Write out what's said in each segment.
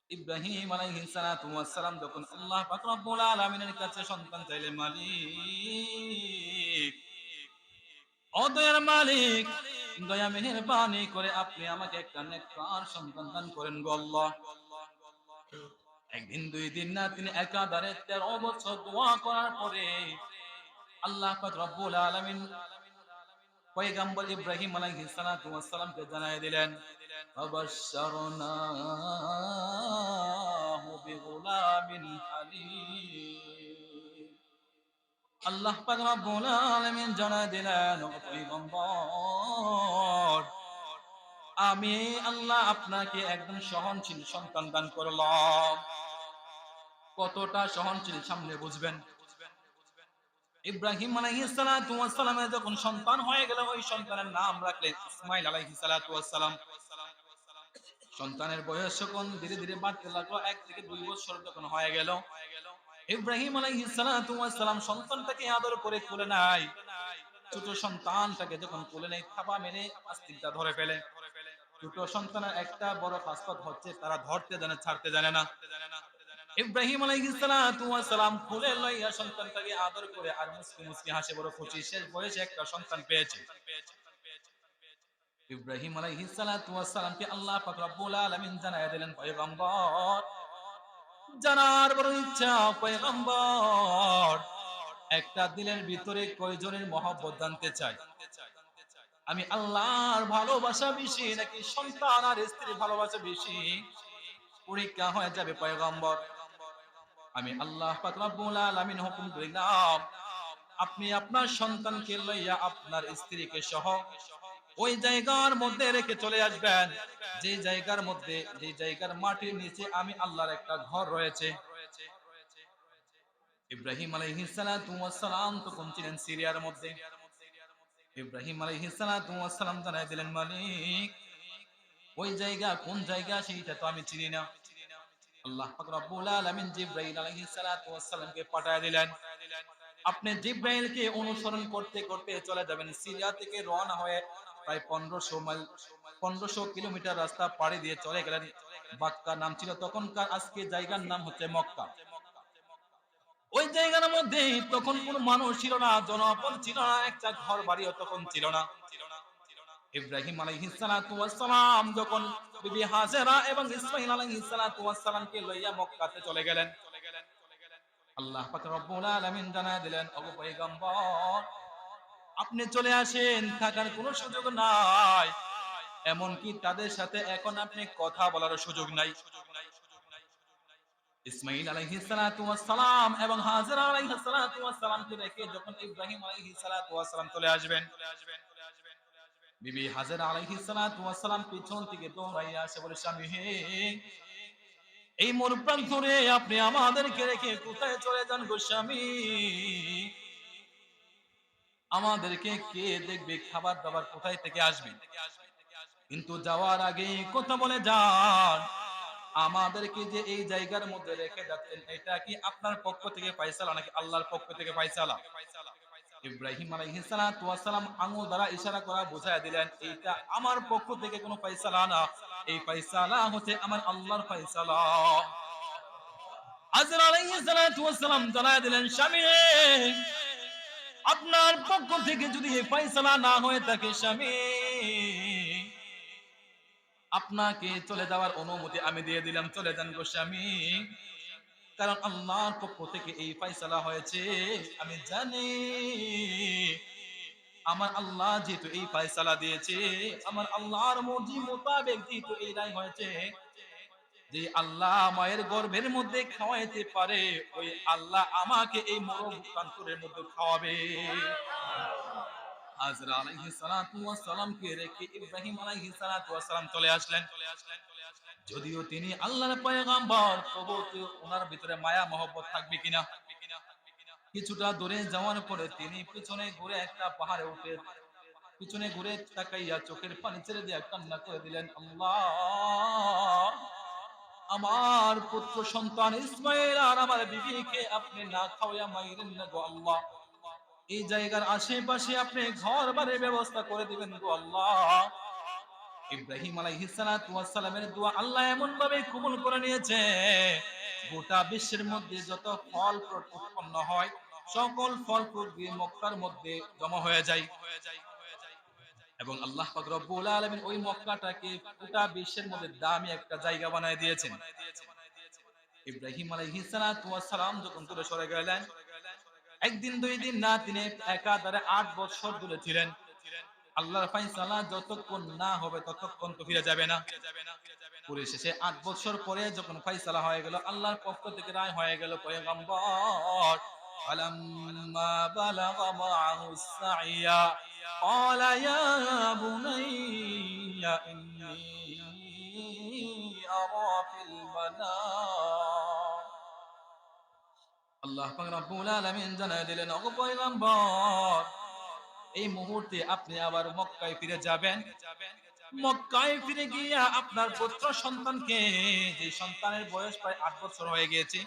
ইব্রাহিম আলাইহিস সালাতু ওয়াস সালাম যখন আল্লাহ পাক রব্বুল আলামিনের কাছে সন্তান চাইলেন, মালিক, ও দয়ার মালিক, দয়া মেহেরবানি করে আপনি আমাকে একটা নেককার সন্তান দান করেন গো আল্লাহ। একদিন দুই দিন না, তিনি একাধারে 13 বছর দোয়া করার পরে আল্লাহ পাক রব্বুল আলামিন পয়গম্বর ইব্রাহিম আলাইহিস সালাতু ওয়াস সালামকে জানায় দিলেন, ফাবাশশারনাহু বিগুলামিন হালিম। আল্লাহ পাক রব্বুল আলামিন জানায় দিলেন, ও পয়গম্বর, আমি আল্লাহ আপনাকে একদম সহনশীল সন্তান দান করলাম। কতটা সহনশীল সামনে বুঝবেন। ইব্রাহিম আলাইহিস সালাতু ওয়াস সালামের যখন সন্তান হয়ে গেল, ওই সন্তানের নাম রাখলেন ইসমাঈল আলাইহিস সালাতু ওয়াস সালাম। সন্তানের বয়স যখন ধীরে ধীরে বাড়তে লাগলো, 1 থেকে 2 বছর যখন হয়ে গেল, ইব্রাহিম আলাইহিস সালাতু ওয়াস সালাম সন্তানটাকে আদর করে কোলে নেয়। ছোট সন্তানটাকে যখন কোলে নেয়, থাবা মেরে আস্তিকটা ধরে ফেলে। ছোট সন্তানের একটা বড় খাসলত হচ্ছে, তারা ধরতে জানে, ছাড়তে জানে না। ইব্রাহিম আলাইহিস সালাতু ওয়াস সালাম কোলে লইয়া সন্তানটাকে আদর করে আর মুস্কি মুস্কি হাসে, বড় খুশি, শেষ বয়সে একটা সন্তান পেয়েছে। ইব্রাহিম আলাইহিস সালাতু ওয়াস সালামকে আল্লাহ পাক রব্বুল আলামিন জানায় দিলেন, পয়গম্বর, জানার বড় ইচ্ছা পয়গম্বর, একটা দিলের ভিতরে কয়জনের মহব্বত জানতে চাই। আমি আল্লাহর ভালোবাসা বেশি নাকি সন্তান আর স্ত্রীর ভালোবাসা বেশি? পরীক্ষা হয়ে যাবে পয়গম্বর। আমি আল্লাহ পাক রব্বুল আলামিন হুকুম করিলাম, আপনি আপনার সন্তানকে লইয়া আপনার স্ত্রীকে সহ ওই জায়গার মধ্যে রেখে চলে আসবেন, যে জায়গার মাটির নিচে আমি আল্লাহর একটা ঘর রয়েছে। ইব্রাহিম আলাইহিস সালাতু ওয়াস সালাম তখন ছিলেন সিরিয়ার মধ্যে। ইব্রাহিম আলাইহিস সালাতু ওয়াস সালাম জানায় দিলেন, মালিক, ওই জায়গা কোন জায়গা সেইটা তো আমি চিনি না। আল্লাহ পাক রব্বুল আলামিন জিবরাইল আলাইহিস সালাতু ওয়াস সালামকে পাঠিয়ে দিলেন, আপনি জিবরাইলকে অনুসরণ করতে করতে চলে যাবেন। সিরিয়া থেকে রওনা হয়ে প্রায় 1500 মাইল, 1500 কিলোমিটার রাস্তা পাড়ি দিয়ে চলে গেলেন বাক্কা, নাম ছিল তখনকার, আজকে জায়গার নাম হচ্ছে মক্কা। ওই জায়গার মধ্যে তখন কোনো মানুষ ছিল না, জনপদ ছিল না, একটা ঘর বাড়িও তখন ছিল না। ইব্রাহিম আলাইহিস সালাতু ওয়াস সালাম যখন বিবি হাজেরা এবং ইসমাঈল আলাইহিস সালাতু ওয়াস সালামকে লইয়া মক্কাতে চলে গেলেন, আল্লাহ পাক রব্বুল আলামিন জানায় দিলেন, ওগো পয়গম্বর, আপনি চলে আসেন, থাকার কোনো সুযোগ নাই, এমনকি তাদের সাথে এখন আপনি কথা বলার সুযোগ নাই। ইসমাঈল আলাইহিস সালাতু ওয়াস সালাম এবং হাজেরা আলাইহিস সালাতু ওয়াস সালামকে রেখে যখন ইব্রাহিম আলাইহিস সালাতু ওয়াস সালাম চলে আসবেন, বিবি হাজেরা আলাইহিস সালাতু ওয়াস সালাম পিছন থেকে দৌড়াইয়া আসে, বলে, স্বামী হে, এই মোর প্রান্তরে আপনি আমাদেরকে রেখে কোথায় চলে যান গো স্বামী? আমাদেরকে কে দেখবে? খাবার দাবার কোথায় থেকে আসবে? কিন্তু যাওয়ার আগে কথা বলে যান, আমাদেরকে যে এই জায়গার মধ্যে রেখে যাচ্ছেন, এটা কি আপনার পক্ষ থেকে ফয়সালা নাকি আল্লাহর পক্ষ থেকে ফয়সালা? ইব্রাহিম আলাইহিস সালাতু ওয়াস সালাম আঙ্গুল দ্বারা ইশারা করা বোঝায় দিলেন, এইটা আমার পক্ষ থেকে কোনো ফয়সালা না, এই ফয়সালা হচ্ছে আমার আল্লাহর ফয়সালা। হাজর আলাইহিস সালাতু ওয়াস সালাম জানায় দিলেন, স্বামী, আপনার পক্ষ থেকে যদি এই ফয়সালা না হয়ে থাকে স্বামী, আপনাকে চলে যাওয়ার অনুমতি আমি দিয়ে দিলাম, চলে যান গো স্বামী, কারণ আল্লাহর পক্ষ থেকে এই ফয়সালা হয়েছে। আমি জানি আমার আল্লাহ যেহেতু এই ফয়সালা দিয়েছে, আমার আল্লাহর মর্জি মোতাবেক যেহেতু এই রায় হয়েছে, যে আল্লাহ মায়ের গর্ভের মধ্যে খাওয়াইতে পারে, ওই আল্লাহ আমাকে এই মরুপ্রান্তরের মধ্যে খাওয়াবে। হাজরা আলাইহিস সালাতু ওয়াস সালামকে রেখে ইব্রাহিম আলাইহিস সালাতু ওয়াস সালাম চলে আসলেন। যদিও তিনি আল্লাহর পয়গম্বর, তবুও তো ওনার ভিতরে মায়া মহব্বত থাকবে কিনা। কিছুটা দূরে যাওয়ার পরে তিনি পিছনে ঘুরে একটা পাহাড়ে উঠে, পিছনে ঘুরে তাকাইয়া চোখের পানি ছেড়ে দিয়ে কান্না করে দিলেন, আল্লাহ, আমার পুত্র সন্তান ইসমাঈল আর আমার বিবিকে আপনি না খাওয়াইয়া মাইরেন না গো আল্লাহ। এই জায়গার আশেপাশে আপনি ঘর বাড়ির ব্যবস্থা করে দিবেন গো আল্লাহ। ইব্রাহিম আলাইহিস সালাতু ওয়াস সালামের দোয়া আল্লাহ এমন ভাবে কবুল করে নিয়েছে, গোটা বিশ্বের মধ্যে যত ফল ফ্রুট উৎপন্ন হয় সকল ফল ফ্রুট দিয়ে মক্কার মধ্যে জমা হয়ে যায়। এবং আল্লাহ পাক রব্বুল আলামিন ওই মক্কাটাকে গোটা বিশ্বের মধ্যে দামি একটা জায়গা বানায় দিয়েছেন। ইব্রাহিম আলাইহিস সালাতু ওয়াস সালাম যখন দূরে সরে গেলেন, একদিন দুই দিন না, তিনি একাধারে ৮ বছর দূরে ছিলেন। আল্লাহর ফায়সালা যতক্ষণ না হবে ততক্ষণ তো ফিরে যাবে না। পরিশেষে ৮ বছর পরে যখন ফায়সালা হয়ে গেল, আল্লাহর পক্ষ থেকে রায় হয়ে গেল, পয়গম্বর ফালাম্মা বালাগা মাআহুস সাইয়া ক্বালা ইয়া বুনাইয়া ইন্নী আরা ফিল মানাম। আল্লাহ পাক রব্বুল আলামিন জানায় দিলেন, ওগো পয়গম্বর, এই মুহূর্তে আপনি আবার মক্কায় ফিরে যাবেন। মক্কায় ফিরে গিয়ে আপনার পুত্র সন্তানকে, যে সন্তানের বয়স প্রায় ৮ বছর হয়ে গিয়েছে,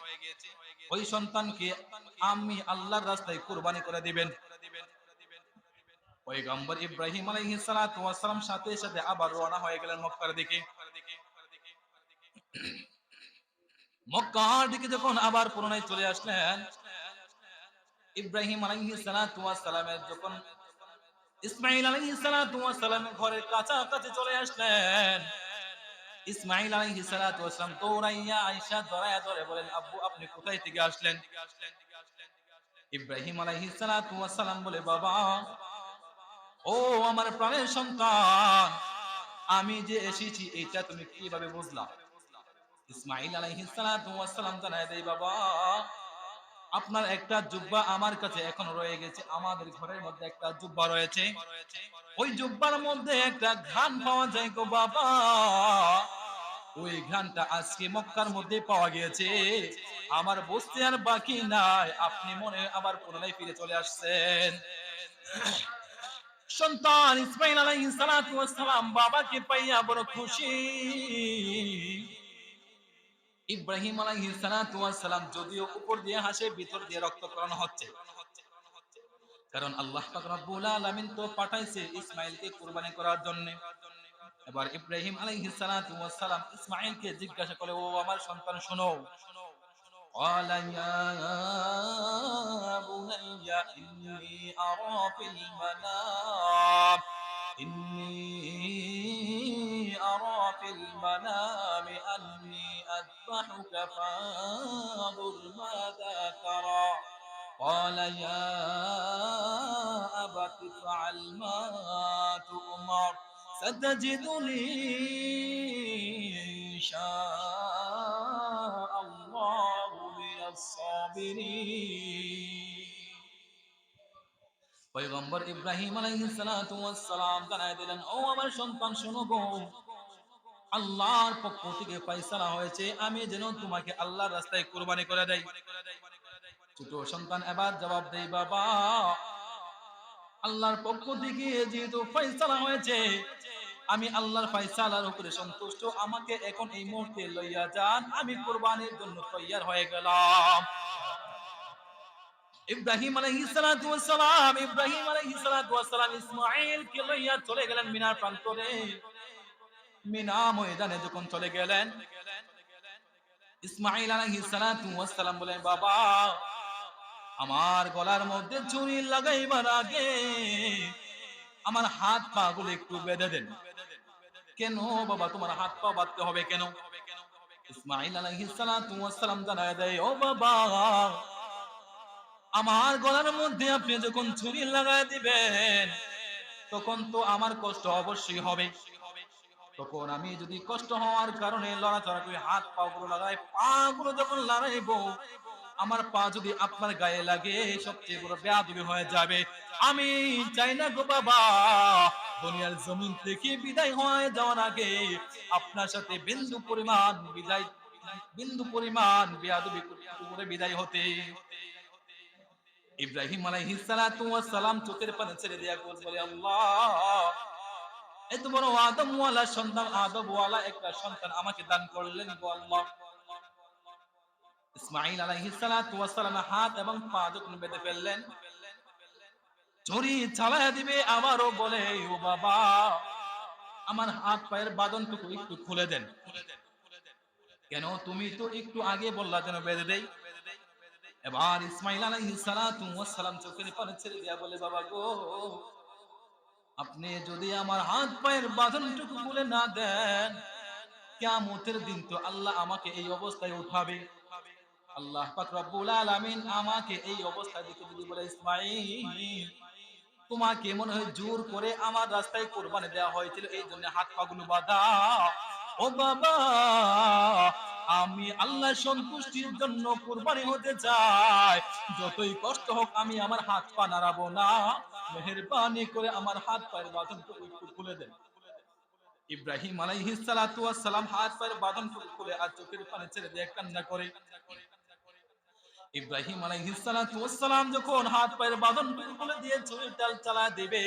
ওই সন্তানকে আমি আল্লাহর রাস্তায় কুরবানি করে দিবেন। পয়গম্বর ইব্রাহিম আলাইহিস সালাতু ওয়াস সালাম সাথে সাথে আবার রওনা হয়ে গেলেন মক্কার দিকে। মক্কার দিকে যখন আবার পুনরায় চলে আসলেন, ইব্রাহিম আলাইহিস সালাতু ওয়াস সালামের যখন ইসমাঈল আলাইহিস সালাতু ওয়াস সালামের ঘরের কাছাকাছি চলে আসলেন, ইসমাঈল আলাইহিস সালাতু ওয়াস সালাম দৌড়াইয়া আয়েশা জড়ায়া ধরে বলেন, আব্বু আপনি কোথায় থেকে আসলেন? ইব্রাহিম আলাইহিস সালাতু ওয়াস সালাম বলে, বাবা, ও আমার প্রাণের সন্তান, আমি যে এসেছি এটা তুমি কিভাবে বুঝলা? ইসমাঈল আলাইহিস সালাতু ওয়াস সালাম জানায় দেয়, বাবা, আপনার একটা জুব্বা আমার কাছে এখনো রয়ে গেছে। আমাদের ঘরের মধ্যে একটা জুব্বা রয়েছে, ওই জুব্বার মধ্যে একটা ঘ্রাণ পাওয়া যায় গো বাবা। ওই ঘ্রাণটা আজকে মক্কার মধ্যে পাওয়া গিয়েছে। আমার বসতে আর বাকি নাই, আপনি মনে আবার পুনরায় ফিরে চলে আসছেন। সন্তান ইসমাঈল আলাইহিস সালাতু ওয়াস সালাম বাবাকে পাইয়া বড় খুশি। ইব্রাহিম আলাইহিস সালাতু ওয়াস সালাম যদিও উপর দিয়ে হাসে, ভিতর দিয়ে রক্তক্ষরণ হচ্ছে, কারণ আল্লাহ পাক রব্বুল আলামিন তো পাঠাইছে ইসমাঈলকে কুরবানি করার জন্য। এবার ইব্রাহিম আলাইহিস সালাতু ওয়াস সালাম ইসমাঈলকে জিজ্ঞাসা করে, ও আমার সন্তান শোনো। قال يا بني إني أرى في المنام أني أذبحك فانظر ماذا ترى قال يا أبت افعل ما تؤمر ستجدني إن شاء الله من الصابرين। পয়গম্বর ইব্রাহিম আলাইহিস সালাতু ওয়াস সালাম জানায় দিলেন, ও আমার সন্তান শোনো গো, আল্লাহর পক্ষ থেকে ফয়সালা হয়েছে আমি যেন তোমাকে আল্লাহর রাস্তায় কুরবানি করে দেই। ছোট সন্তান এবার জবাব দেয়, বাবা, আল্লাহর পক্ষ থেকে যেহেতু ফয়সালা হয়েছে, আমি আল্লাহর ফয়সালার উপরে সন্তুষ্ট, আমাকে এখন এই মুহূর্তে লইয়া যান, আমি কুরবানির জন্য তৈয়ার হয়ে গেলাম। ইব্রাহিম আলাইহিস সালাতু ওয়াস সালাম ইসমাঈলকে লইয়া চলে গেলেন মিনার প্রান্তরে। মিনা ময়দানে যখন চলে গেলেন, ইসমাঈল আলাইহিস সালাতু ওয়াস সালাম বলেন, বাবা, আমার গলার মধ্যে ছুরি লাগাইবার আগে আমার হাত পা গুলো একটু বেঁধে দেন। কেন বাবা, তোমার হাত পা বাঁধতে হবে কেন? ইসমাঈল আলাইহিস সালাতু ওয়াস সালাম জানায় দেয়, ও বাবা, আমার গলার মধ্যে আপনি যখন ছুরি লাগায় দিবেন তখন তো আমার কষ্ট অবশ্যই হবে। তখন আমি যদি কষ্ট হওয়ার কারণে লড়াচড়া করে হাত পা গুলো লাগাই, পা গুলো যখন লড়াইবো, আমার পা যদি আপনার গায়ে লাগে সবচেয়ে বড় বেয়াদবি হয়ে যাবে। আমি চাই না গো বাবা, দুনিয়ার জমিন থেকে বিদায় হয়ে যাওয়ার আগে আপনার সাথে বিন্দু পরিমাণ বেয়াদবি করে বিদায় হতে। ইব্রাহিম আলাইহিস সালাতু ওয়াস সালাম চোখের পানি ছেড়ে দিয়া বলে, আল্লাহ, এত বড় আদম ওয়ালা সন্তান, আদম ওয়ালা একটা সন্তান আমাকে দান করলেন গো আল্লাহ। ইসমাঈল আলাইহিস সালাতু ওয়াস সালামের হাত এবং পা যখন বেঁধে ফেললেন, ছুরি চালায়া দিবে, আবারও বলে, ও বাবা, আমার হাত পায়ের বাঁধনটুকু একটু খুলে দেন। কেন তুমি তো একটু আগে বললা যেন বেঁধে দেই। এবার ইসমাইল আলাইহিস সালাতু ওয়াস সালাম চোখের পানি ছেড়ে দিয়া বলে, বাবা গো, আপনি যদি আমার হাত পায়ের বাঁধনটুকু খুলে না দেন, কিয়ামতের দিন তো আল্লাহ আমাকে এই অবস্থায় উঠাবে। আল্লাহ পাক রব্বুল আলামিন আমাকে এই অবস্থায় দেখে যদি বলে, ইসমাইল, তোমাকে মনে হয় জোর করে আমার রাস্তায় কোরবানি দেওয়া হয়েছিল, এই জন্য হাত পাগুলো বাঁধা। ও বাবা, আমি আল্লাহ সন্তুষ্টির জন্য কোরবানি হতে চাই, যতই কষ্ট হোক আমি আমার হাত পা নাড়াবো না, মেহেরবানি করে আমার হাত পায়ের বাঁধনটুকু একটু খুলে দেন। ইব্রাহিম আলাইহিস সালাতু ওয়াস সালাম হাত পায়ের বাঁধনটুকু খুলে আর চোখের পানি ছেড়ে দিয়ে কান্না করে। ইব্রাহিম আলাইহিস সালাতু ওয়াস সালাম যখন হাত পায়ের বাঁধনটুকু খুলে দিয়ে ছুরি চাল চালায় দিবে,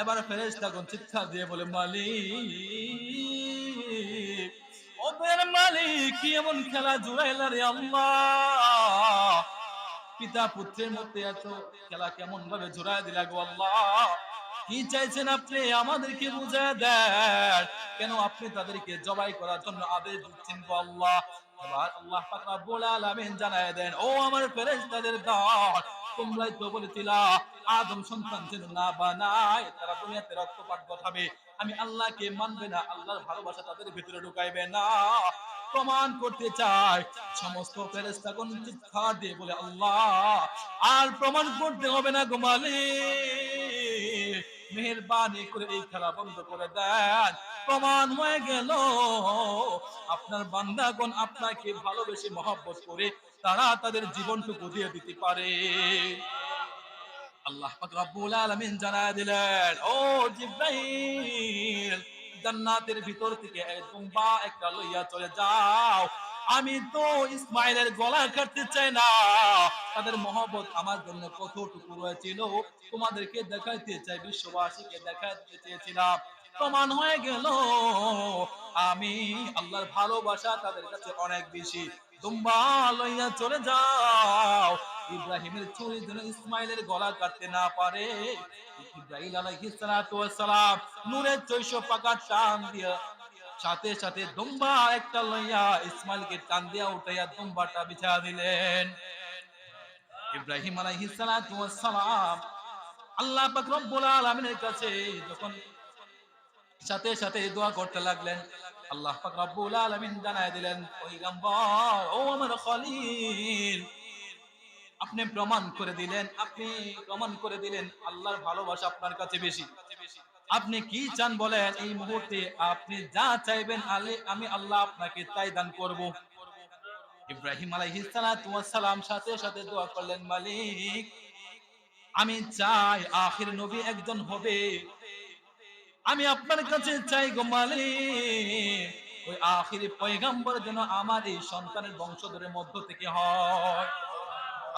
এবার ফেরেশতাগণ চিৎকার দিয়ে বলে, মালিক, ওদের মালিক, কি এমন খেলা জুড়াইলা রে আল্লাহ, পিতা পুত্রের মধ্যে এত খেলা কেমন ভাবে জোড়ায় দিলা গো আল্লাহ, কি চাইছেন আপনি আমাদেরকে বুঝায় দেন, কেন আপনি তাদেরকে জবাই করার জন্য আদেশ দিচ্ছেন গো আল্লাহ। এবার আল্লাহ পাক রব্বুল আলামিন জানায় দেন, ও আমার ফেরেশতাদের দল, তোমরাই তো বলেছিলা আদম সন্তান যেন না বানায়, তারা দুনিয়াতে রক্তপাত ঘটাবে, আমি আল্লাহকে মানবে না, আল্লাহর ভালোবাসা তাদের ভিতরে ঢুকাইবে না। প্রমাণ করতে চাই। সমস্ত ফেরেশতাগণ চিৎকার দিয়ে বলে, আল্লাহ, আর প্রমাণ করতে হবে না গো মালিক, মেহেরবানি করে এই খেলা বন্ধ করে দেন। প্রমাণ হয়ে গেল আপনার বান্দাগণ আপনাকে ভালোবেসে মহব্বত করে তারা তাদের জীবনটুকু দিয়ে দিতে পারে। আল্লাহ পাক রব্বুল আলামিন জানায় দিলেন, ও জিবরাইল, জান্নাতের ভিতর থেকে দুম্বা একটা লইয়া চলে যাও, আমি তো ইসমাইলের গলা কাটতে চাই না, তাদের মহব্বত আমার জন্য কতটুকু রয়েছিল তোমাদেরকে দেখাইতে চাই, বিশ্ববাসীকে দেখাইতে চেয়েছিলাম, প্রমাণ হয়ে গেল আমি আল্লাহর ভালোবাসা তাদের কাছে অনেক বেশি। দুম্বা লইয়া চলে যাও, ইব্রাহিমের ছুরি যেন ইসমাইলের গলা কাটতে না পারে। ইব্রাহিম আলাইহিস সালাতু ওয়াস সালাম নূরের 600 পাকা টান দিয়া সাথে সাথে দুম্বা একটা লইয়া ইসমাইলকে টান দিয়া উঠাইয়া দুম্বাটা বিছা দিলেন। ইব্রাহিম আলাইহিস সালাতু ওয়াস সালাম আল্লাহ পাক রব্বুল আলামিনের কাছে যখন সাথে সাথে দোয়া করতে লাগলেন, আল্লাহ পাক রব্বুল আলামিন জানায় দিলেন, পয়গম্বর, ও আমার খলিল, আপনি প্রমাণ করে দিলেন, আপনি প্রমাণ করে দিলেন আল্লাহর ভালোবাসা আপনার কাছে বেশি। আপনি কি চান বলেন, এই মুহূর্তে আপনি যা চাইবেন আমি আল্লাহ আপনাকে তাই দান করব। ইব্রাহিম আলাইহিস সালাতু ওয়াস সালাম সাথে সাথে দোয়া করলেন, মালিক, আমি চাই আখির নবী একজন হবে, আমি আপনার কাছে চাই গো মালিক, ওই আখিরি পয়গম্বর যেন আমার এই সন্তানের বংশধরের মধ্য থেকে হয়।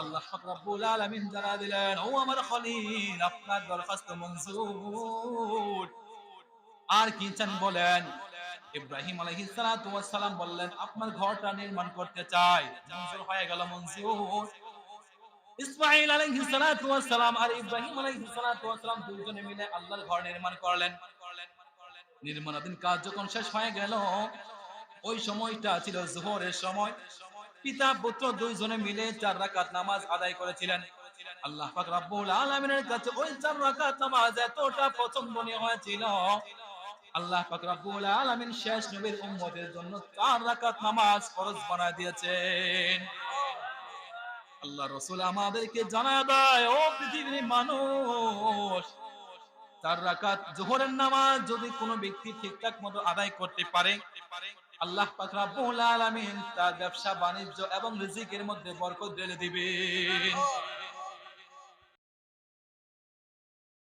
আল্লাহ পাক রব্বুল আলামিন জানা দিলেন, ও আমার খলিল, আপনার দরখাস্ত মঞ্জুর। আর কি চান বলেন। ইব্রাহিম আলাইহিস সালাতু ওয়াস সালাম বললেন, আপনার ঘরটা নির্মাণ করতে চাই। মঞ্জুর হয়ে গেল, মঞ্জুর। ইসমাঈল আলাইহিস সালাতু ওয়াস সালাম আর ইব্রাহিম আলাইহিস সালাতু ওয়াস সালাম দুইজনে মিলে আল্লাহর ঘর নির্মাণ করলেন। নির্মাণাধীন কাজ যখন শেষ হয়ে গেল, ওই সময়টা ছিল যোহরের সময়। পিতা পুত্র দুইজনে মিলে 4 রাকাত নামাজ আদায় করেছিলেন। আল্লাহ পাক রব্বুল আলামিনের কাছে ওই 4 রাকাত নামাজ এতটা পছন্দনীয় হয়েছিল, আল্লাহ পাক রব্বুল আলামিন শেষ নবীর উম্মতের জন্য 4 রাকাত নামাজ ফরজ বানায় দিয়েছেন। আল্লাহ রাসূল আমাদেরকে জানায় দেয়, ও পৃথিবীর মানুষ, 4 রাকাত যোহরের নামাজ যদি কোনো ব্যক্তি ঠিকঠাক মতো আদায় করতে পারে, আল্লাহ পাক রব্বুল আলামিন তার ব্যবসা বাণিজ্য এবং রিজিকের মধ্যে বরকত ঢেলে দিবেন।